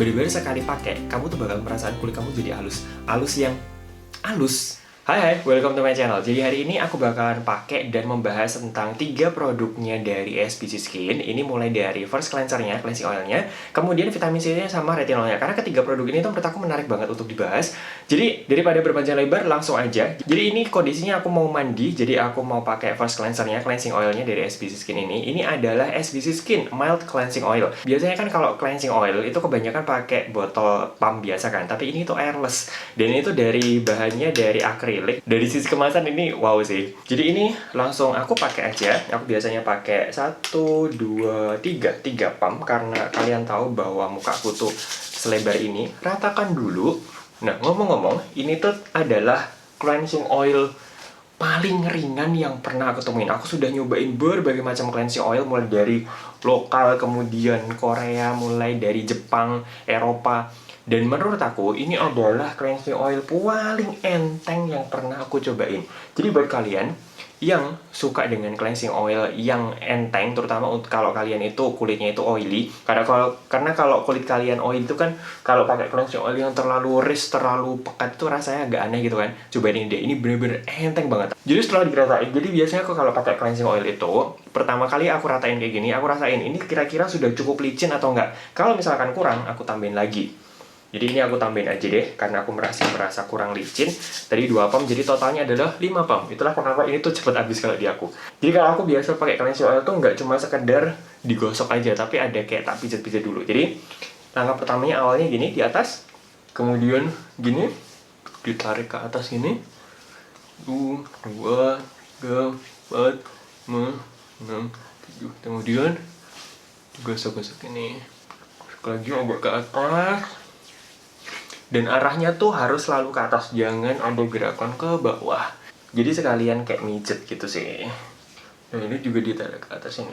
bener-bener sekali pakai, kamu tuh bakal merasakan kulit kamu jadi halus. Halus yang halus. Hai, welcome to my channel. Jadi hari ini aku bakalan pakai dan membahas tentang 3 produknya dari SBC Skin. Ini mulai dari first cleanser-nya, cleansing oil-nya, kemudian vitamin C-nya sama retinolnya. Karena ketiga produk ini tuh menurut aku menarik banget untuk dibahas. Jadi daripada berpanjang lebar, langsung aja. Jadi ini kondisinya aku mau mandi, jadi aku mau pakai first cleanser-nya, cleansing oil-nya dari SBC Skin ini. Ini adalah SBC Skin Mild Cleansing Oil. Biasanya kan kalau cleansing oil itu kebanyakan pakai botol pump biasa kan, tapi ini tuh airless. Dan ini tuh dari bahannya dari akrilik. Dari sisi kemasan ini wow sih. Jadi ini langsung aku pakai aja. Aku biasanya pakai 1, 2, 3 pump karena kalian tahu bahwa mukaku tuh selebar ini. Ratakan dulu. Nah, ngomong-ngomong, ini tuh adalah cleansing oil paling ringan yang pernah aku temuin. Aku sudah nyobain berbagai macam cleansing oil, mulai dari lokal, kemudian Korea, mulai dari Jepang, Eropa. Dan menurut aku, ini adalah cleansing oil paling enteng yang pernah aku cobain. Jadi buat kalian yang suka dengan cleansing oil yang enteng, terutama kalau kalian itu kulitnya itu oily, karena kalau kulit kalian oily itu kan, kalau pakai cleansing oil yang terlalu rich, terlalu pekat itu rasanya agak aneh gitu kan. Cobain ini deh, ini bener-bener enteng banget. Jadi setelah diratain, jadi biasanya aku kalau pakai cleansing oil itu, pertama kali aku ratain kayak gini, aku rasain ini kira-kira sudah cukup licin atau enggak. Kalau misalkan kurang, aku tambahin lagi. Jadi ini aku tambahin aja deh, karena aku merasa kurang licin. Tadi 2 pump, jadi totalnya adalah 5 pump. Itulah kenapa ini tuh cepet habis kalau di aku. Jadi kalau aku biasa pakai cleansing oil tuh nggak cuma sekedar digosok aja, tapi ada kayak tak pijat-pijat dulu. Jadi langkah pertamanya awalnya gini, di atas. Kemudian gini, ditarik ke atas gini. 1, 2, 3, 4, 5, 6, 7. Kemudian gosok-gosok ini. Gosok lagi agak ke atas. Dan arahnya tuh harus selalu ke atas, jangan ada gerakan ke bawah. Jadi sekalian kayak mijet gitu sih. Dan ini juga ditarik ke atas ini.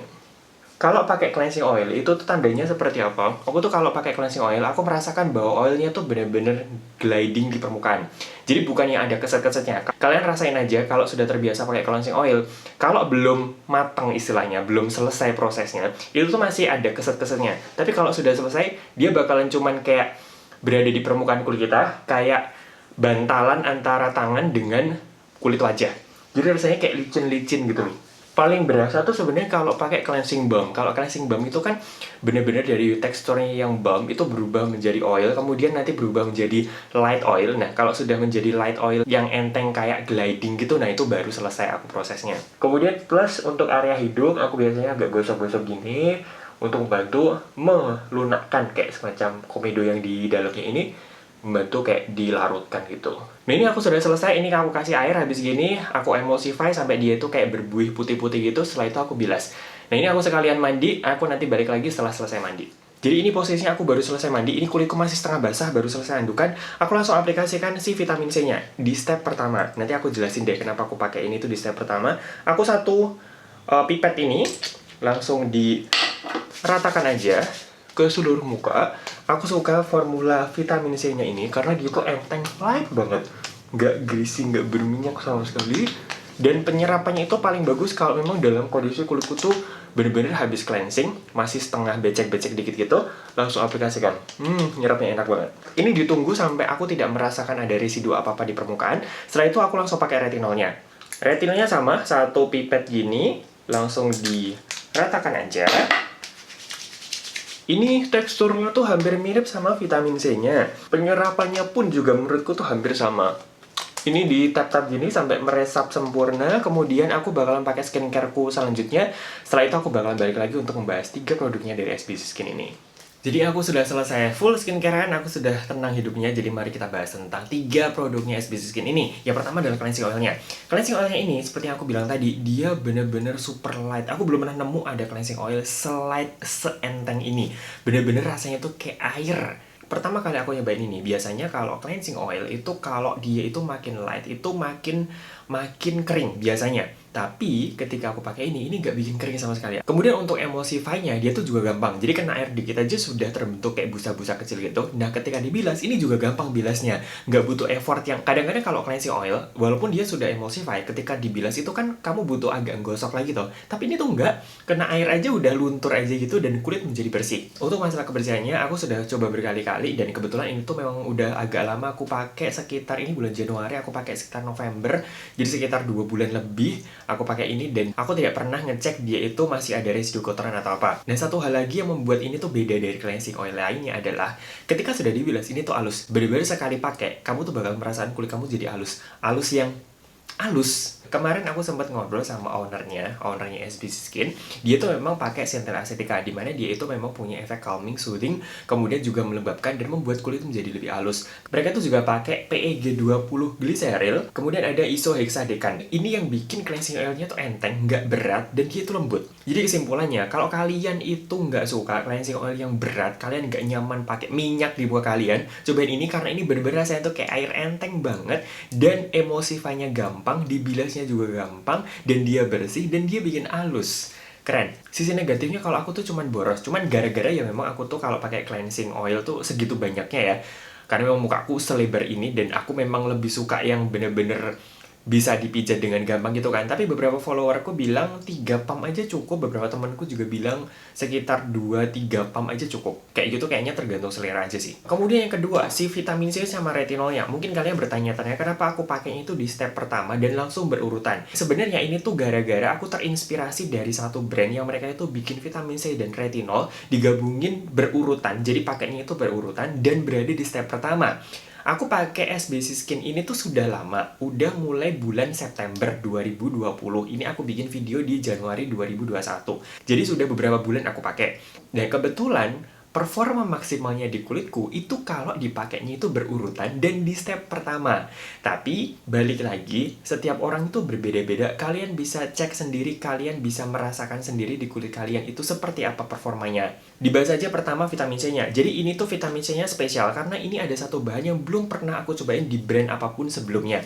Kalau pakai cleansing oil itu tuh tandanya seperti apa? Aku tuh kalau pakai cleansing oil, aku merasakan bahwa oilnya tuh bener-bener gliding di permukaan. Jadi bukannya ada keset-kesetnya. Kalian rasain aja kalau sudah terbiasa pakai cleansing oil, kalau belum mateng istilahnya, belum selesai prosesnya, itu tuh masih ada keset-kesetnya. Tapi kalau sudah selesai, dia bakalan cuman kayak berada di permukaan kulit kita, kayak bantalan antara tangan dengan kulit wajah. Jadi rasanya kayak licin-licin gitu nih. Paling berasa tuh sebenarnya kalau pakai cleansing balm. Kalau cleansing balm itu kan bener-bener dari teksturnya yang balm itu berubah menjadi oil, kemudian nanti berubah menjadi light oil. Nah, kalau sudah menjadi light oil yang enteng kayak gliding gitu, nah itu baru selesai aku prosesnya. Kemudian plus untuk area hidung, aku biasanya agak gosok-gosok gini untuk membantu melunakkan kayak semacam komedo yang di dalamnya ini, membantu kayak dilarutkan gitu. Nah ini aku sudah selesai, ini aku kasih air, habis gini aku emulsify sampai dia itu kayak berbuih putih-putih gitu, setelah itu aku bilas. Nah ini aku sekalian mandi, aku nanti balik lagi setelah selesai mandi. Jadi ini posisinya aku baru selesai mandi, ini kulitku masih setengah basah, baru selesai andukan, aku langsung aplikasikan si vitamin C-nya di step pertama. Nanti aku jelasin deh kenapa aku pakai ini tuh di step pertama. Aku satu pipet ini langsung diratakan aja ke seluruh muka. Aku suka formula vitamin C-nya ini karena dia tuh enteng, light banget, nggak greasy, nggak berminyak sama sekali. Dan penyerapannya itu paling bagus kalau memang dalam kondisi kulitku tuh bener-bener habis cleansing, masih setengah becek-becek dikit gitu, langsung aplikasikan. Nyerapnya enak banget. Ini ditunggu sampai aku tidak merasakan ada residu apa-apa di permukaan. Setelah itu aku langsung pakai retinolnya. Retinolnya sama, 1 pipet gini, langsung diratakan aja. Ini teksturnya tuh hampir mirip sama vitamin C-nya. Penyerapannya pun juga menurutku tuh hampir sama. Ini di tap-tap gini sampai meresap sempurna. Kemudian aku bakalan pakai skincareku selanjutnya. Setelah itu aku bakalan balik lagi untuk membahas 3 produknya dari SBC Skin ini. Jadi aku sudah selesai full skincarean, aku sudah tenang hidupnya. Jadi mari kita bahas tentang 3 produknya SBC Skin ini. Yang pertama adalah cleansing oilnya. Cleansing oilnya ini, seperti yang aku bilang tadi, dia bener-bener super light. Aku belum pernah nemu ada cleansing oil selight, seenteng ini. Bener-bener rasanya tuh kayak air. Pertama kali aku nyobain ini, biasanya kalau cleansing oil itu kalau dia itu makin light, itu makin kering biasanya. Tapi ketika aku pakai ini nggak bikin kering sama sekali. Kemudian untuk emulsify-nya, dia tuh juga gampang. Jadi kena air dikit aja sudah terbentuk kayak busa-busa kecil gitu. Nah ketika dibilas, ini juga gampang bilasnya. Nggak butuh effort yang kadang-kadang kalau cleansing oil, walaupun dia sudah emulsify, ketika dibilas itu kan kamu butuh agak gosok lagi tuh. Tapi ini tuh nggak, kena air aja udah luntur aja gitu dan kulit menjadi bersih. Untuk masalah kebersihannya, aku sudah coba berkali-kali dan kebetulan ini tuh memang udah agak lama aku pakai, sekitar ini bulan Januari, aku pakai sekitar November. Jadi sekitar 2 bulan lebih aku pakai ini dan aku tidak pernah ngecek dia itu masih ada residu kotoran atau apa. Dan satu hal lagi yang membuat ini tuh beda dari cleansing oil lainnya adalah ketika sudah dibilas ini tuh halus. Bener-bener sekali pakai, kamu tuh bakal merasakan kulit kamu jadi halus. Halus yang halus. Kemarin aku sempat ngobrol sama ownernya SBC Skin. Dia tuh memang pakai Centel Acetica, di mana dia itu memang punya efek calming, soothing, kemudian juga melembabkan dan membuat kulit menjadi lebih halus. Mereka tuh juga pakai PEG20 glycerol, kemudian ada isohexadecan. Ini yang bikin cleansing oilnya tuh enteng, nggak berat, dan dia itu lembut. Jadi kesimpulannya, kalau kalian itu nggak suka cleansing oil yang berat, kalian nggak nyaman pakai minyak di muka kalian, cobain ini karena ini bener-bener rasanya tuh kayak air enteng banget, dan emulsify-nya gampang, dibilasnya juga gampang, dan dia bersih, dan dia bikin halus. Keren. Sisi negatifnya kalau aku tuh cuman boros, cuman gara-gara ya memang aku tuh kalau pakai cleansing oil tuh segitu banyaknya ya. Karena memang mukaku selebar ini dan aku memang lebih suka yang bener-bener bisa dipijat dengan gampang gitu kan. Tapi beberapa followerku bilang 3 pump aja cukup, beberapa temanku juga bilang sekitar 2-3 pump aja cukup. Kayak gitu kayaknya tergantung selera aja sih. Kemudian yang kedua, si vitamin C sama retinolnya. Mungkin kalian bertanya-tanya kenapa aku pakainya itu di step pertama dan langsung berurutan. Sebenarnya ini tuh gara-gara aku terinspirasi dari satu brand yang mereka itu bikin vitamin C dan retinol digabungin berurutan. Jadi pakainya itu berurutan dan berada di step pertama. Aku pakai SBC Skin ini tuh sudah lama, udah mulai bulan September 2020. Ini aku bikin video di Januari 2021. Jadi sudah beberapa bulan aku pakai. Dan kebetulan performa maksimalnya di kulitku itu kalau dipakainya itu berurutan dan di step pertama. Tapi balik lagi, setiap orang itu berbeda-beda. Kalian bisa cek sendiri, kalian bisa merasakan sendiri di kulit kalian itu seperti apa performanya. Dibahas aja pertama vitamin C-nya. Jadi ini tuh vitamin C-nya spesial karena ini ada satu bahan yang belum pernah aku cobain di brand apapun sebelumnya.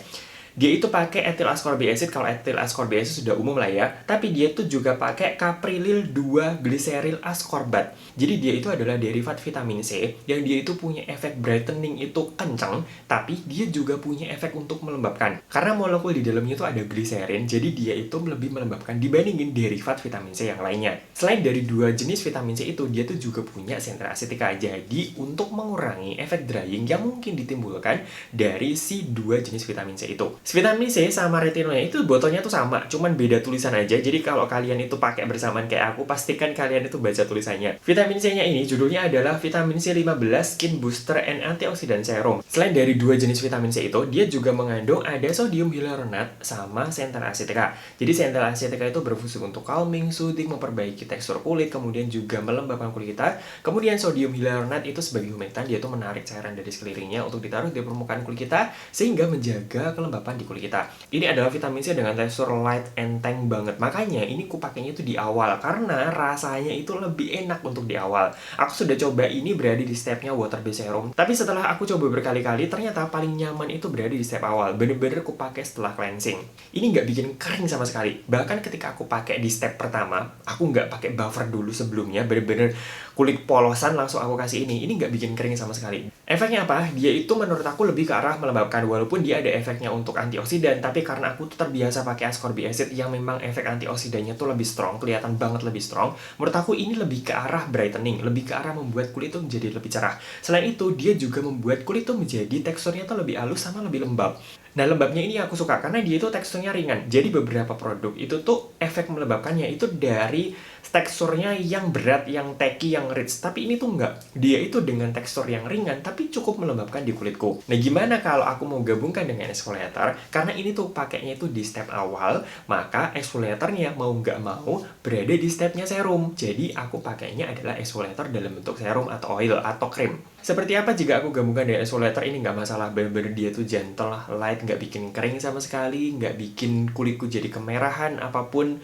Dia itu pakai ethyl ascorbic acid, kalau ethyl ascorbic acid sudah umum lah ya. Tapi dia itu juga pakai caprylyl 2 glyceryl ascorbat. Jadi dia itu adalah derivat vitamin C yang dia itu punya efek brightening itu kencang, tapi dia juga punya efek untuk melembabkan. Karena molekul di dalamnya itu ada gliserin, jadi dia itu lebih melembabkan dibandingin derivat vitamin C yang lainnya. Selain dari 2 jenis vitamin C itu, dia tuh juga punya Centel Acetica. Jadi untuk mengurangi efek drying yang mungkin ditimbulkan dari si 2 jenis vitamin C itu. Vitamin C sama retinolnya itu botolnya tuh sama, cuman beda tulisan aja. Jadi kalau kalian itu pakai bersamaan kayak aku, pastikan kalian itu baca tulisannya. Vitamin C-nya ini judulnya adalah Vitamin C 15 Skin Booster and Antioxidant Serum. Selain dari 2 jenis vitamin C itu, dia juga mengandung ada sodium hyaluronat sama Centel Acetica. Jadi Centel Acetica itu berfungsi untuk calming, soothing, memperbaiki tekstur kulit, kemudian juga melembabkan kulit kita. Kemudian sodium hyaluronat itu sebagai humectant, dia tuh menarik cairan dari sekelilingnya untuk ditaruh di permukaan kulit kita sehingga menjaga kelembapan di kulit kita. Ini adalah vitamin C dengan tekstur light enteng banget. Makanya ini ku pakainya itu di awal karena rasanya itu lebih enak untuk di awal. Aku sudah coba ini berada di stepnya water based serum. Tapi setelah aku coba berkali-kali, ternyata paling nyaman itu berada di step awal. Bener-bener ku pakai setelah cleansing. Ini nggak bikin kering sama sekali. Bahkan ketika aku pakai di step pertama, aku nggak pakai buffer dulu sebelumnya. Bener-bener kulit polosan langsung aku kasih ini. Ini nggak bikin kering sama sekali. Efeknya apa? Dia itu menurut aku lebih ke arah melembabkan. Walaupun dia ada efeknya untuk antioksidan, tapi karena aku tuh terbiasa pakai ascorbic acid yang memang efek antioksidannya tuh lebih strong, kelihatan banget lebih strong. Menurut aku ini lebih ke arah brightening, lebih ke arah membuat kulit tuh menjadi lebih cerah. Selain itu, dia juga membuat kulit tuh menjadi teksturnya tuh lebih halus sama lebih lembab. Nah, lembabnya ini aku suka karena dia itu teksturnya ringan. Jadi beberapa produk itu tuh efek melembabkannya itu dari teksturnya yang berat, yang tacky, yang rich. Tapi ini tuh enggak. Dia itu dengan tekstur yang ringan tapi cukup melembabkan di kulitku. Nah, gimana kalau aku mau gabungkan dengan exfoliator? Karena ini tuh pakainya itu di step awal, maka exfoliatornya mau nggak mau berada di stepnya serum. Jadi aku pakainya adalah exfoliator dalam bentuk serum atau oil atau krim. Seperti apa jika aku gabungkan dengan exfoliator ini nggak masalah, bener-bener dia tuh gentle, light, nggak bikin kering sama sekali, nggak bikin kulitku jadi kemerahan apapun.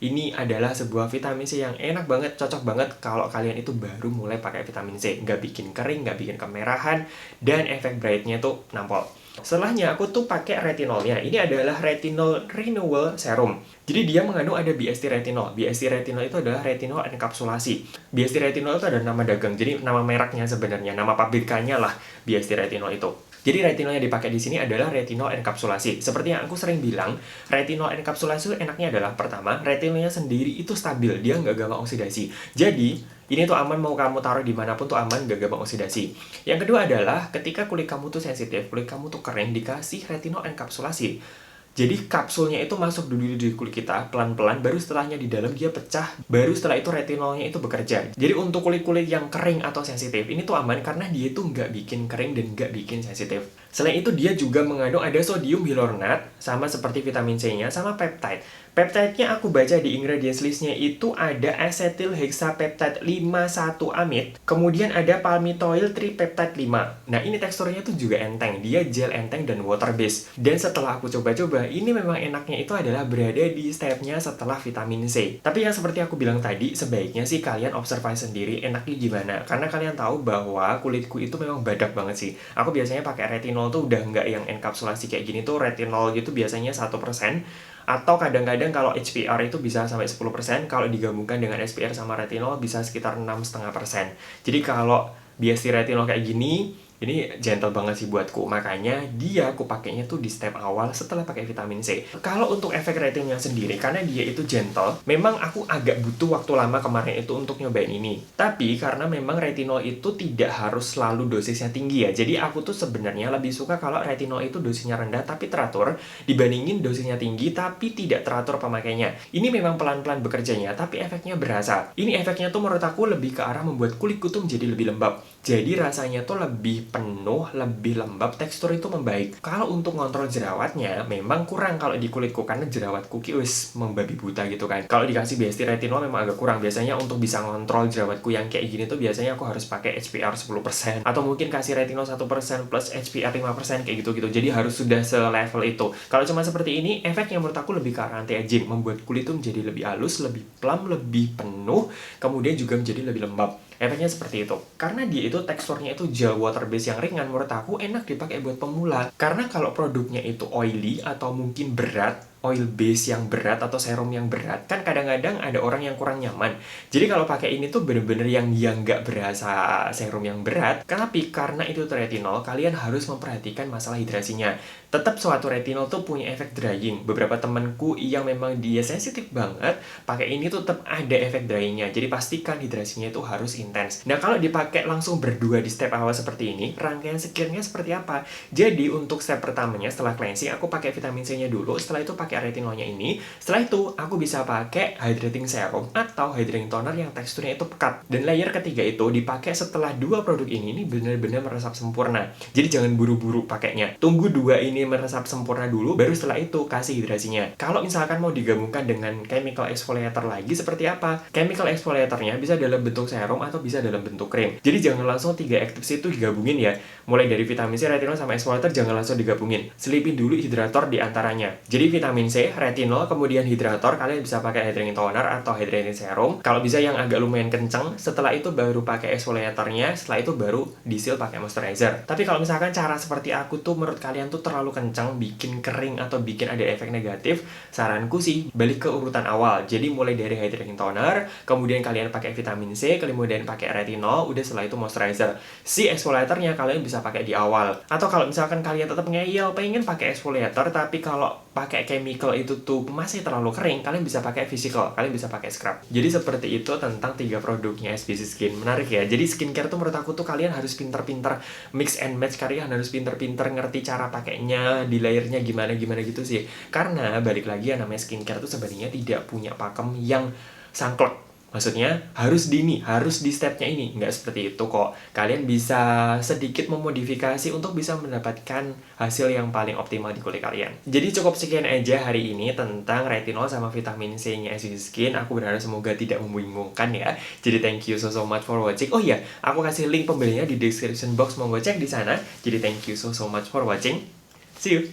ini adalah sebuah vitamin C yang enak banget, cocok banget kalau kalian itu baru mulai pakai vitamin C. Nggak bikin kering, nggak bikin kemerahan, dan efek brightnya tuh nampol. Setelahnya aku tuh pakai retinolnya. Ini adalah retinol renewal serum. Jadi dia mengandung ada BST retinol. BST retinol itu adalah retinol enkapsulasi. BST retinol itu adalah nama dagang. Jadi nama mereknya sebenarnya, nama pabrikannya lah BST retinol itu. Jadi retinol yang dipakai di sini adalah retinol enkapsulasi. Seperti yang aku sering bilang, retinol enkapsulasi enaknya adalah pertama, retinolnya sendiri itu stabil, dia nggak gampang oksidasi. Jadi ini tuh aman, mau kamu taruh dimanapun tuh aman, gak gampang oksidasi. Yang kedua adalah ketika kulit kamu tuh sensitif, kulit kamu tuh kering, dikasih retinol enkapsulasi. Jadi kapsulnya itu masuk dulu di kulit kita pelan-pelan, baru setelahnya di dalam dia pecah, baru setelah itu retinolnya itu bekerja. Jadi untuk kulit-kulit yang kering atau sensitif, ini tuh aman karena dia itu nggak bikin kering dan nggak bikin sensitif. Selain itu dia juga mengandung ada sodium hyaluronat, sama seperti vitamin C-nya, sama peptide. Peptide-nya aku baca di ingredients list-nya itu ada acetyl hexapeptide 51-amid, kemudian ada palmitoyl tripeptide 5. Nah ini teksturnya tuh juga enteng, dia gel enteng dan water based. Dan setelah aku coba-coba, ini memang enaknya itu adalah berada di stepnya setelah vitamin C. Tapi yang seperti aku bilang tadi, sebaiknya sih kalian observasi sendiri enaknya gimana. Karena kalian tahu bahwa kulitku itu memang badak banget sih. Aku biasanya pakai retinol tuh udah nggak yang enkapsulasi kayak gini tuh, retinol gitu biasanya 1%. Atau kadang-kadang kalau HPR itu bisa sampai 10%, kalau digabungkan dengan SPR sama retinol bisa sekitar 6,5%. Jadi kalau BST retinol kayak gini, ini gentle banget sih buatku, makanya dia aku pakainya tuh di step awal setelah pakai vitamin C. Kalau untuk efek retinolnya sendiri, karena dia itu gentle, memang aku agak butuh waktu lama kemarin itu untuk nyobain ini. Tapi karena memang retinol itu tidak harus selalu dosisnya tinggi ya, jadi aku tuh sebenarnya lebih suka kalau retinol itu dosisnya rendah tapi teratur, dibandingin dosisnya tinggi tapi tidak teratur pemakainya. Ini memang pelan-pelan bekerjanya, tapi efeknya berasa. Ini efeknya tuh menurut aku lebih ke arah membuat kulitku tuh menjadi lebih lembab. Jadi rasanya tuh lebih penuh, lebih lembab, tekstur itu membaik. Kalau untuk ngontrol jerawatnya, memang kurang kalau di kulitku, karena jerawatku wis membabi buta gitu kan. Kalau dikasih BST retinol memang agak kurang. Biasanya untuk bisa ngontrol jerawatku yang kayak gini tuh biasanya aku harus pakai HPR 10%, atau mungkin kasih retinol 1% plus HPR 5% kayak gitu-gitu. Jadi harus sudah selevel itu. Kalau cuma seperti ini, efeknya menurut aku lebih ke arah anti-aging, membuat kulit tuh menjadi lebih halus, lebih plump, lebih penuh, kemudian juga menjadi lebih lembab. Efeknya seperti itu. Karena dia itu teksturnya itu gel water base yang ringan, menurut aku enak dipakai buat pemula. Karena kalau produknya itu oily atau mungkin berat, oil base yang berat atau serum yang berat, kan kadang-kadang ada orang yang kurang nyaman. Jadi kalau pakai ini tuh bener-bener yang nggak berasa serum yang berat. Tapi karena itu retinol, kalian harus memperhatikan masalah hidrasinya. Tetap suatu retinol tuh punya efek drying. Beberapa temanku yang memang dia sensitif banget, pakai ini tuh tetap ada efek dryingnya. Jadi pastikan hidrasinya itu harus intens. Nah kalau dipakai langsung berdua di step awal seperti ini, rangkaian skincare-nya seperti apa? Jadi untuk step pertamanya setelah cleansing, aku pakai vitamin C-nya dulu. Setelah itu pakai retinolnya ini. Setelah itu aku bisa pakai hydrating serum atau hydrating toner yang teksturnya itu pekat. Dan layer ketiga itu dipakai setelah dua produk ini benar-benar meresap sempurna. Jadi jangan buru-buru pakainya. Tunggu dua ini meresap sempurna dulu, baru setelah itu kasih hidrasinya. Kalau misalkan mau digabungkan dengan chemical exfoliator lagi seperti apa? Chemical exfoliatornya bisa dalam bentuk serum atau bisa dalam bentuk krim. Jadi jangan langsung 3 actives itu digabungin ya. Mulai dari vitamin C, retinol, sama exfoliator jangan langsung digabungin. Selipin dulu hidrator di antaranya. Jadi vitamin C, retinol, kemudian hidrator, kalian bisa pakai hydrating toner atau hydrating serum. Kalau bisa yang agak lumayan kenceng, setelah itu baru pakai exfoliatornya, setelah itu baru di-seal pakai moisturizer. Tapi kalau misalkan cara seperti aku tuh menurut kalian tuh terlalu kencang, bikin kering atau bikin ada efek negatif, saranku sih balik ke urutan awal. Jadi mulai dari hydrating toner, kemudian kalian pakai vitamin C, kemudian pakai retinol, udah setelah itu moisturizer. Si exfoliatornya kalian bisa pakai di awal. Atau kalau misalkan kalian tetap ngeyel pengen pakai exfoliator, tapi kalau pakai chemical itu tuh masih terlalu kering, kalian bisa pakai physical, kalian bisa pakai scrub. Jadi seperti itu tentang 3 produknya SBC Skin. Menarik ya. Jadi skincare tuh menurut aku tuh kalian harus pinter-pinter mix and match, kalian harus pinter-pinter ngerti cara pakainya, di layernya gimana-gimana gitu sih. Karena balik lagi ya, namanya skincare tuh sebenarnya tidak punya pakem yang saklek. Maksudnya harus harus di stepnya ini. Nggak seperti itu kok. Kalian bisa sedikit memodifikasi untuk bisa mendapatkan hasil yang paling optimal di kulit kalian. Jadi cukup sekian aja hari ini tentang retinol sama vitamin C-nya SBC Skin. Aku berharap semoga tidak membingungkan ya. Jadi thank you so much for watching. Oh iya, aku kasih link pembelinya di description box, monggo cek di sana. Jadi thank you so much for watching. See you!